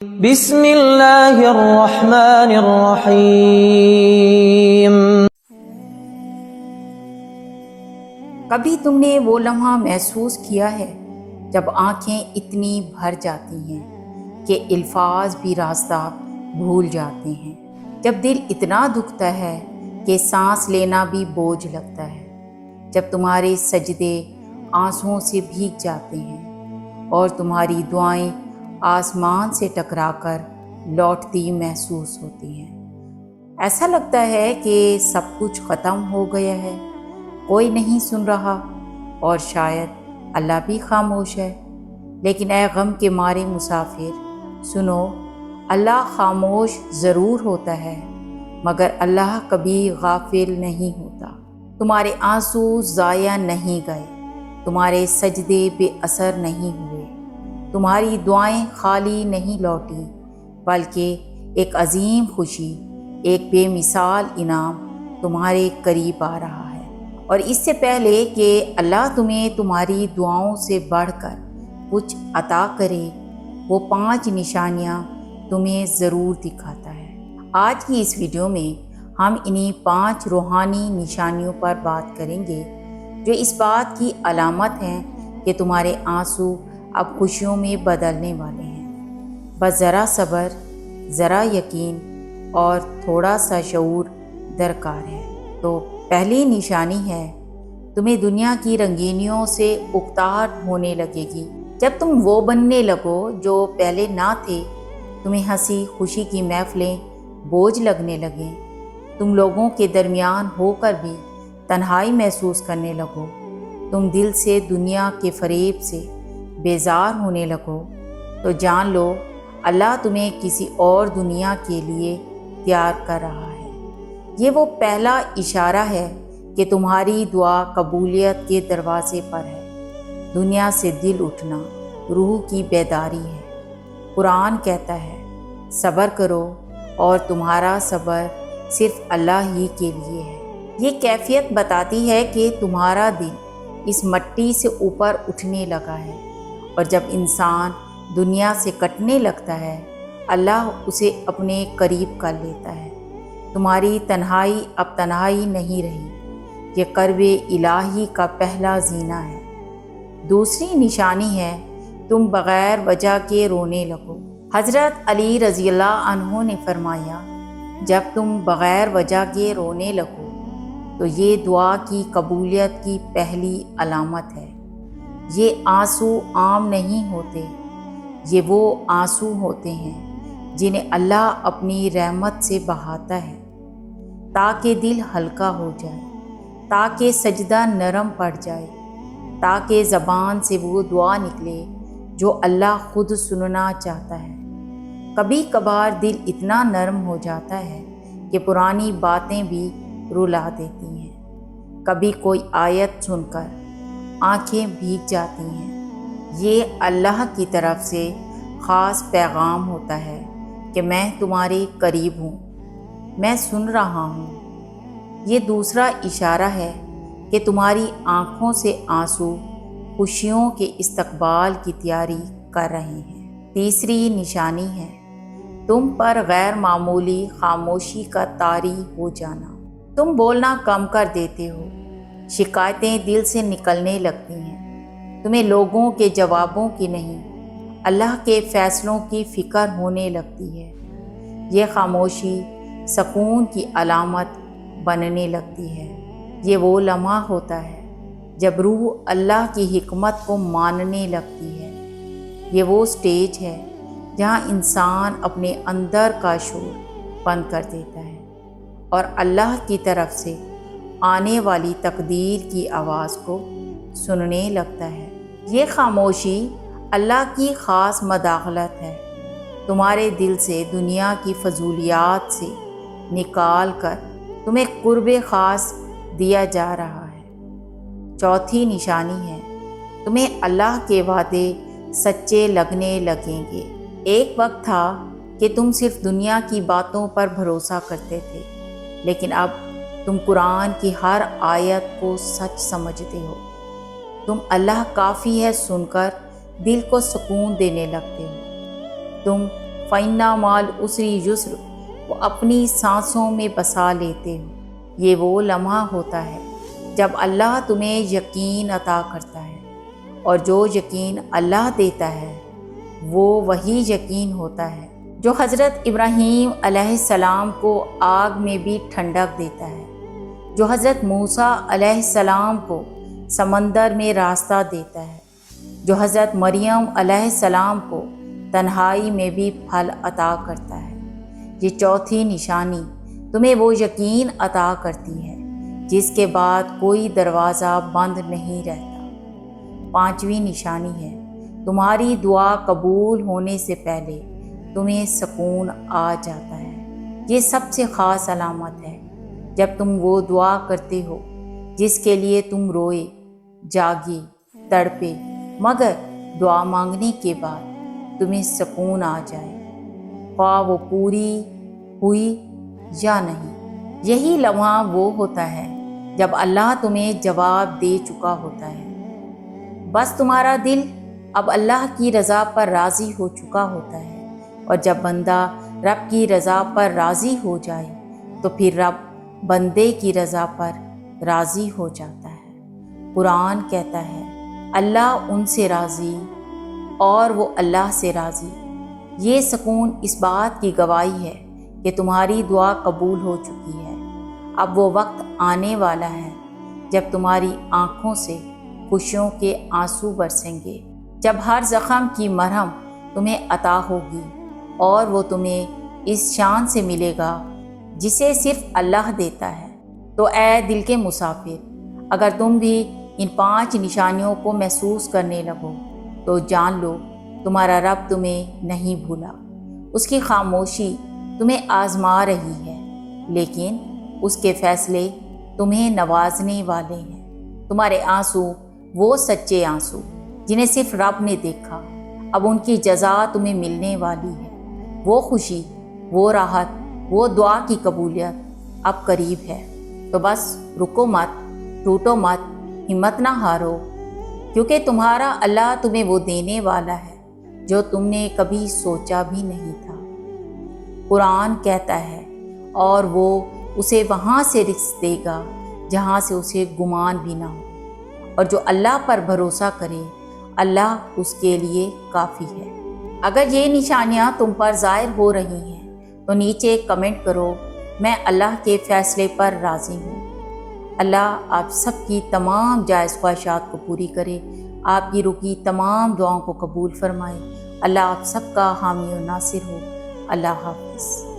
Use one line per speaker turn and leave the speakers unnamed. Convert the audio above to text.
بسم اللہ الرحمن الرحیم۔
کبھی تم نے وہ لمحہ محسوس کیا ہے جب آنکھیں اتنی بھر جاتی ہیں کہ الفاظ بھی راستہ بھول جاتے ہیں، جب دل اتنا دکھتا ہے کہ سانس لینا بھی بوجھ لگتا ہے، جب تمہارے سجدے آنسوؤں سے بھیگ جاتے ہیں اور تمہاری دعائیں آسمان سے ٹکرا کر لوٹتی محسوس ہوتی ہیں۔ ایسا لگتا ہے کہ سب کچھ ختم ہو گیا ہے، کوئی نہیں سن رہا اور شاید اللہ بھی خاموش ہے۔ لیکن اے غم کے مارے مسافر، سنو، اللہ خاموش ضرور ہوتا ہے مگر اللہ کبھی غافل نہیں ہوتا۔ تمہارے آنسو ضائع نہیں گئے، تمہارے سجدے بے اثر نہیں ہوئے، تمہاری دعائیں خالی نہیں لوٹی، بلکہ ایک عظیم خوشی، ایک بے مثال انعام تمہارے قریب آ رہا ہے۔ اور اس سے پہلے کہ اللہ تمہیں تمہاری دعاؤں سے بڑھ کر کچھ عطا کرے، وہ 5 نشانیاں تمہیں ضرور دکھاتا ہے۔ آج کی اس ویڈیو میں ہم انہی 5 روحانی نشانیوں پر بات کریں گے جو اس بات کی علامت ہیں کہ تمہارے آنسو اب خوشیوں میں بدلنے والے ہیں۔ بس ذرا صبر، ذرا یقین اور تھوڑا سا شعور درکار ہے۔ تو پہلی نشانی ہے، تمہیں دنیا کی رنگینیوں سے اکتاہٹ ہونے لگے گی۔ جب تم وہ بننے لگو جو پہلے نہ تھے، تمہیں ہنسی خوشی کی محفلیں بوجھ لگنے لگیں، تم لوگوں کے درمیان ہو کر بھی تنہائی محسوس کرنے لگو، تم دل سے دنیا کے فریب سے بیزار ہونے لگو، تو جان لو اللہ تمہیں کسی اور دنیا کے لیے تیار کر رہا ہے۔ یہ وہ پہلا اشارہ ہے کہ تمہاری دعا قبولیت کے دروازے پر ہے۔ دنیا سے دل اٹھنا روح کی بیداری ہے۔ قرآن کہتا ہے، صبر کرو اور تمہارا صبر صرف اللہ ہی کے لیے ہے۔ یہ کیفیت بتاتی ہے کہ تمہارا دل اس مٹی سے اوپر اٹھنے لگا ہے، اور جب انسان دنیا سے کٹنے لگتا ہے، اللہ اسے اپنے قریب کر لیتا ہے۔ تمہاری تنہائی اب تنہائی نہیں رہی، یہ قرب الہی کا پہلا زینہ ہے۔ دوسری نشانی ہے، تم بغیر وجہ کے رونے لگو۔ حضرت علی رضی اللہ عنہ نے فرمایا، جب تم بغیر وجہ کے رونے لگو تو یہ دعا کی قبولیت کی پہلی علامت ہے۔ یہ آنسو عام نہیں ہوتے، یہ وہ آنسو ہوتے ہیں جنہیں اللہ اپنی رحمت سے بہاتا ہے تاکہ دل ہلکا ہو جائے، تاکہ سجدہ نرم پڑ جائے، تاکہ زبان سے وہ دعا نکلے جو اللہ خود سننا چاہتا ہے۔ کبھی کبھار دل اتنا نرم ہو جاتا ہے کہ پرانی باتیں بھی رلا دیتی ہیں، کبھی کوئی آیت سن کر آنکھیں بھیگ جاتی ہیں۔ یہ اللہ کی طرف سے خاص پیغام ہوتا ہے کہ میں تمہارے قریب ہوں، میں سن رہا ہوں۔ یہ دوسرا اشارہ ہے کہ تمہاری آنکھوں سے آنسو خوشیوں کے استقبال کی تیاری کر رہے ہیں۔ تیسری نشانی ہے، تم پر غیر معمولی خاموشی کا طاری ہو جانا۔ تم بولنا کم کر دیتے ہو، شکایتیں دل سے نکلنے لگتی ہیں، تمہیں لوگوں کے جوابوں کی نہیں، اللہ کے فیصلوں کی فکر ہونے لگتی ہے۔ یہ خاموشی سکون کی علامت بننے لگتی ہے۔ یہ وہ لمحہ ہوتا ہے جب روح اللہ کی حکمت کو ماننے لگتی ہے۔ یہ وہ سٹیج ہے جہاں انسان اپنے اندر کا شور بند کر دیتا ہے اور اللہ کی طرف سے آنے والی تقدیر کی آواز کو سننے لگتا ہے۔ یہ خاموشی اللہ کی خاص مداخلت ہے، تمہارے دل سے دنیا کی فضولیات سے نکال کر تمہیں قرب خاص دیا جا رہا ہے۔ چوتھی نشانی ہے، تمہیں اللہ کے وعدے سچے لگنے لگیں گے۔ ایک وقت تھا کہ تم صرف دنیا کی باتوں پر بھروسہ کرتے تھے، لیکن اب تم قرآن کی ہر آیت کو سچ سمجھتے ہو۔ تم اللہ کافی ہے سن کر دل کو سکون دینے لگتے ہو۔ تم فَإِنَّ مَعَ الْعُسْرِ یُسْرًا کو اپنی سانسوں میں بسا لیتے ہو۔ یہ وہ لمحہ ہوتا ہے جب اللہ تمہیں یقین عطا کرتا ہے، اور جو یقین اللہ دیتا ہے وہ وہی یقین ہوتا ہے جو حضرت ابراہیم علیہ السلام کو آگ میں بھی ٹھنڈک دیتا ہے، جو حضرت موسیٰ علیہ السلام کو سمندر میں راستہ دیتا ہے، جو حضرت مریم علیہ السلام کو تنہائی میں بھی پھل عطا کرتا ہے۔ یہ چوتھی نشانی تمہیں وہ یقین عطا کرتی ہے جس کے بعد کوئی دروازہ بند نہیں رہتا۔ پانچویں نشانی ہے تمہاری دعا قبول ہونے سے پہلے تمہیں سکون آ جاتا ہے۔ یہ سب سے خاص علامت ہے جب تم وہ دعا کرتے ہو جس کے لیے تم روئے، جاگے، تڑپے، مگر دعا مانگنے کے بعد تمہیں سکون آ جائے، خواہ وہ پوری ہوئی یا نہیں۔ یہی لمحہ وہ ہوتا ہے جب اللہ تمہیں جواب دے چکا ہوتا ہے۔ بس تمہارا دل اب اللہ کی رضا پر راضی ہو چکا ہوتا ہے، اور جب بندہ رب کی رضا پر راضی ہو جائے تو پھر رب بندے کی رضا پر راضی ہو جاتا ہے۔ قرآن کہتا ہے اللہ ان سے راضی اور وہ اللہ سے راضی۔ یہ سکون اس بات کی گواہی ہے کہ تمہاری دعا قبول ہو چکی ہے۔ اب وہ وقت آنے والا ہے جب تمہاری آنکھوں سے خوشیوں کے آنسو برسیں گے، جب ہر زخم کی مرہم تمہیں عطا ہوگی، اور وہ تمہیں اس شان سے ملے گا جسے صرف اللہ دیتا ہے۔ تو اے دل کے مسافر، اگر تم بھی ان 5 نشانیوں کو محسوس کرنے لگو تو جان لو تمہارا رب تمہیں نہیں بھولا۔ اس کی خاموشی تمہیں آزما رہی ہے، لیکن اس کے فیصلے تمہیں نوازنے والے ہیں۔ تمہارے آنسو وہ سچے آنسو جنہیں صرف رب نے دیکھا، اب ان کی جزا تمہیں ملنے والی ہے۔ وہ خوشی، وہ راحت، وہ دعا کی قبولیت اب قریب ہے۔ تو بس رکو مت، ٹوٹو مت، ہمت نہ ہارو، کیونکہ تمہارا اللہ تمہیں وہ دینے والا ہے جو تم نے کبھی سوچا بھی نہیں تھا۔ قرآن کہتا ہے اور وہ اسے وہاں سے رزق دے گا جہاں سے اسے گمان بھی نہ ہو، اور جو اللہ پر بھروسہ کرے اللہ اس کے لیے کافی ہے۔ اگر یہ نشانیاں تم پر ظاہر ہو رہی ہیں تو نیچے کمنٹ کرو میں اللہ کے فیصلے پر راضی ہوں۔ اللہ آپ سب کی تمام جائز خواہشات کو پوری کرے، آپ کی روح کی تمام دعاؤں کو قبول فرمائے۔ اللہ آپ سب کا حامی و ناصر ہو۔ اللہ حافظ۔